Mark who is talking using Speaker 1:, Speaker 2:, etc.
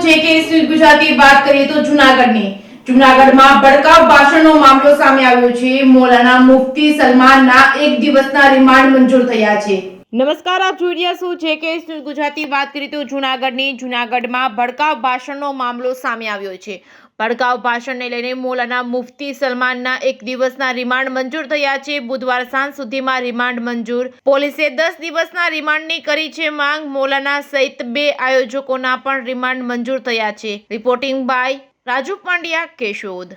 Speaker 1: છે કે ગુજરાતી વાત કરીએ તો જૂનાગઢમાં ભડકાઉ ભાષણનો મામલો સામે આવ્યો છે। મૌલાના મુફ્તી સલમાનના એક દિવસના રિમાન્ડ મંજૂર થયા છે। નમસ્કાર, આપ જોઈ રહ્યા છો જે કે ગુજરાતી વાત કરીએ તો જૂનાગઢમાં ભડકાઉ ભાષણનો મામલો સામે આવ્યો છે। ભડકાઉ ભાષણને લઈને મૌલાના મુફ્તી સલમાનના એક દિવસના રિમાન્ડ મંજૂર થયા છે। બુધવાર સાંજ સુધીમાં રિમાન્ડ મંજૂર। પોલીસે 10 દિવસના રિમાન્ડની કરી છે માંગ। મૌલાના સહિત 2 આયોજકોના પણ રિમાન્ડ મંજૂર થયા છે। Reporting by Raju Pandya, Keshod.